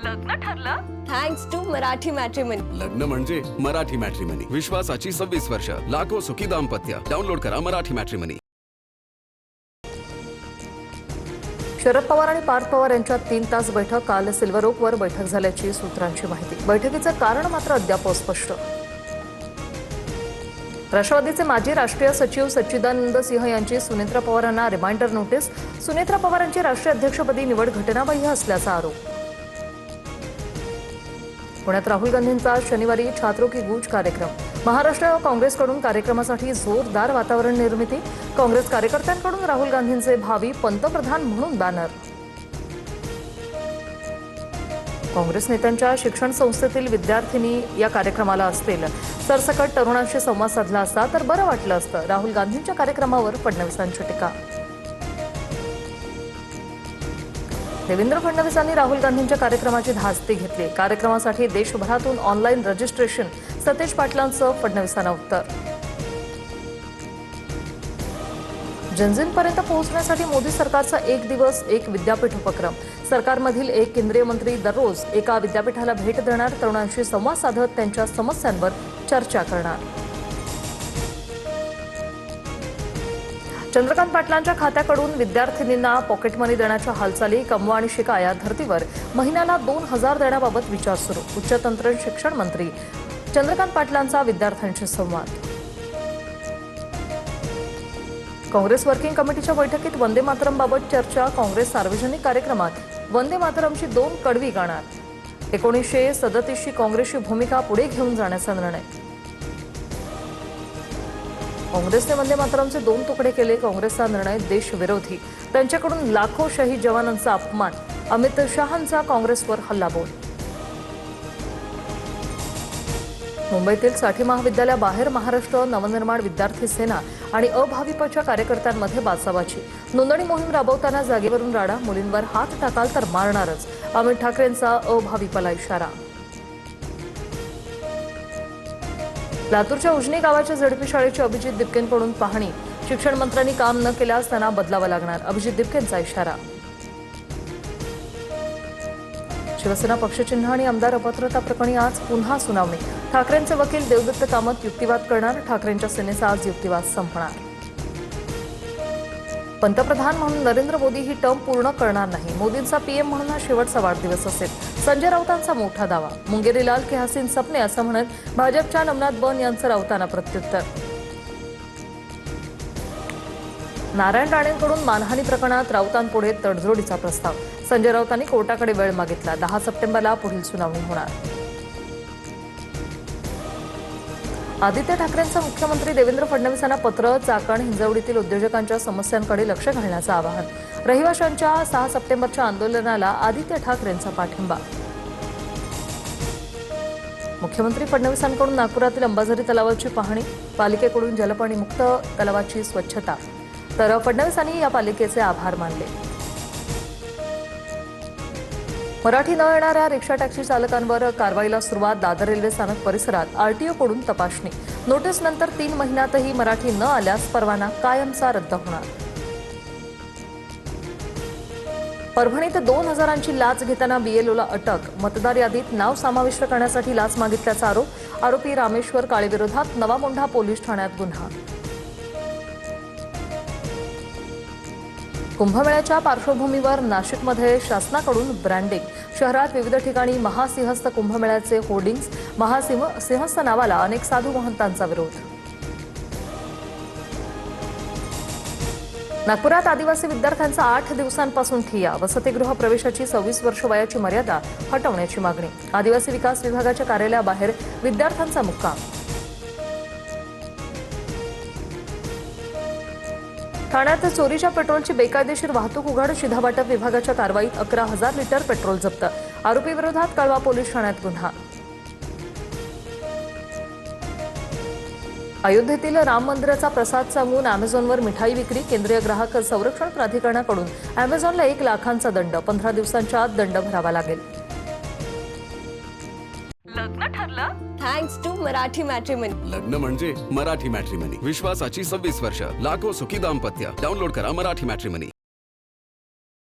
लग्न ठरलं? Thanks to Marathi matrimony. लग्न म्हणजे मराठी मॅट्रिमनी. विश्वासाची 26 वर्ष. लाखो सुखी दाम्पत्य. डाउनलोड करा मराठी मॅट्रिमनी. शरद पवार आणि पार्थ पवार यांच्यात 3 तास बैठक. काल सिल्वर ओकवर बैठक झाल्याची सूत्रांची माहिती. बैठकीचं कारण मात्र अद्याप अस्पष्ट. राष्ट्रवादीचे माजी राष्ट्रीय सचिव सच्चिदानंद सिंह यांची सुनेत्रा पवारांना रिमाइंडर नोटीस. सुनेत्रा पवारांची राष्ट्रीय अध्यक्षपदी निवड घटनाबाह्य असल्याचा आरोप. पुण्यात राहुल गांधींचा शनिवारी छात्रों की गूंज कार्यक्रम. महाराष्ट्र काँग्रेसकडून कार्यक्रमासाठी जोरदार वातावरण निर्मिती. काँग्रेस कार्यकर्त्यांकडून राहुल गांधींचे भावी पंतप्रधान म्हणून बॅनर. काँग्रेस नेत्यांच्या शिक्षण संस्थेतील विद्यार्थिनी या कार्यक्रमाला असतील. सरसकट तरुणांशी संवाद साधला असता तर बरं वाटलं असतं. राहुल गांधींच्या कार्यक्रमावर फडणवीसांची टीका. देवेंद्र फडणवीसांनी राहुल गांधींच्या कार्यक्रमाची धास्ती घेतली. कार्यक्रमासाठी देशभरातून ऑनलाईन रजिस्ट्रेशन. सतेज पाटलांचं फडणवीसांना उत्तर. जनजींपर्यंत पोहोचण्यासाठी मोदी सरकारचा 1 दिवस 1 विद्यापीठ उपक्रम. सरकारमधील 1 केंद्रीय मंत्री दररोज एका विद्यापीठाला भेट देणार. तरुणांशी संवाद साधत त्यांच्या समस्यांवर चर्चा करणार. चंद्रकांत पाटलांच्या खात्याकडून विद्यार्थिनींना पॉकेट मनी देण्याच्या हालचाली. कमवा आणि शिका या धर्तीवर महिन्याला 2000 देण्याबाबत विचार सुरू. उच्च तंत्र शिक्षण मंत्री चंद्रकांत पाटलांचा विद्यार्थ्यांशी संवाद. काँग्रेस वर्किंग कमिटीच्या बैठकीत वंदे मातरमबाबत चर्चा. काँग्रेस सार्वजनिक कार्यक्रमात वंदे मातरमची 2 कडवी गाणार. 1937ची काँग्रेसची भूमिका पुढे घेऊन जाण्याचा निर्णय. काँग्रेसने वंदे मातरमचे 2 तुकडे केले. काँग्रेसचा निर्णय देशविरोधी. त्यांच्याकडून लाखो शहीद जवानांचा अपमान. अमित शहांचा काँग्रेसवर हल्लाबोल. मुंबईतील साठी महाविद्यालयाबाहेर महाराष्ट्र नवनिर्माण विद्यार्थी सेना आणि अभाविपच्या कार्यकर्त्यांमध्ये बाचाबाची. नोंदणी मोहीम राबवताना जागेवरून राडा. मुलींवर हात टाकाल तर मारणारच. अमित ठाकरेंचा अभाविपला इशारा. लातूरच्या उजनी गावाच्या झडपी शाळेची अभिजित दिपकेंकडून पाहणी. शिक्षण मंत्र्यांनी काम न केल्यास त्यांना बदलावं लागणार. अभिजित दिपकेंचा इशारा. शिवसेना पक्षचिन्ह आणि आमदार अपात्रता प्रकरणी आज पुन्हा सुनावणी. ठाकरेंचे वकील देवदत्त कामत युक्तिवाद करणार. ठाकरेंच्या सेनेचा आज युक्तिवाद संपणार. पंतप्रधान म्हणून नरेंद्र मोदी ही टर्म पूर्ण करणार नाही. मोदींचा पीएम म्हणून हा शेवटचा वाढदिवस असेल. संजय राऊतांचा मोठा दावा. मुंगेरी लाल के हसीन सपने असं म्हणत भाजपच्या नमनाथ बन यांचं राऊतांना प्रत्युत्तर. नारायण राणेंकडून मानहानी प्रकरणात राऊतांपुढे तडजोडीचा प्रस्ताव. संजय राऊतांनी कोर्टाकडे वेळ मागितला. 10 सप्टेंबरला पुढील सुनावणी होणार. आदित्य ठाकरेंचं मुख्यमंत्री देवेंद्र फडणवीसांना पत्र. चाकण हिंजवडीतील उद्योजकांच्या समस्यांकडे लक्ष घालण्याचं आवाहन. रहिवाशांच्या 6 सप्टेंबरच्या आंदोलनाला आदित्य ठाकरेंचा पाठिंबा. मुख्यमंत्री फडणवीसांकडून नागपुरातील अंबाझरी तलावाची पाहणी. पालिकेकडून जलपाणी मुक्त तलावाची स्वच्छता. तर फडणवीसांनी या पालिकेचे आभार मानले. मराठी न येणाऱ्या रिक्षा टॅक्सी चालकांवर कारवाईला सुरुवात. दादर रेल्वे स्थानक परिसरात आरटीओकडून तपासणी. नोटीसनंतर 3 महिन्यातही मराठी न आल्यास परवाना कायमचा रद्द होणार. परभणीत 2000ची लाच घेताना बीएलओला अटक. मतदार यादीत नाव समाविष्ट करण्यासाठी लाच मागितल्याचा आरोप. आरोपी रामेश्वर काळेविरोधात नवा मोंढा पोलीस ठाण्यात गुन्हा. कुंभमेळ्याच्या पार्श्वभूमीवर नाशिकमध्ये शासनाकडून ब्रँडिंग. शहरात विविध ठिकाणी महासिंहस्थ कुंभमेळ्याचे होर्डिंग्ज. महासिंहस्थ नावाला अनेक साधू महंतांचा विरोध. नागपुरात आदिवासी विद्यार्थ्यांचा 8 दिवसांपासून ठिय्या. वसतिगृह प्रवेशाची 26 वर्ष वयाची मर्यादा हटवण्याची मागणी. आदिवासी विकास विभागाच्या कार्यालयाबाहेर विद्यार्थ्यांचा मुक्काम. ठाण्यात चोरीच्या पेट्रोलची बेकायदेशीर वाहतूक उघड. शिधा वाटप विभागाच्या कारवाईत 11,000 लिटर पेट्रोल जप्त. आरोपी विरोधात कळवा पोलीस ठाण्यात गुन्हा. अयोध्येतील राम मंदिराचा प्रसाद सांगून अॅमेझॉनवर मिठाई विक्री. केंद्रीय ग्राहक संरक्षण प्राधिकरणाकडून अॅमेझॉनला 1 लाखांचा दंड. 15 दिवसांच्या आत दंड भरावा लागेल. लग्न ठरलं? Thanks to Marathi matrimony. लग्न म्हणजे मराठी मॅट्रिमनी. विश्वासाची 26 वर्ष. लाखो सुखी दाम्पत्य. डाउनलोड करा मराठी मॅट्रिमनी.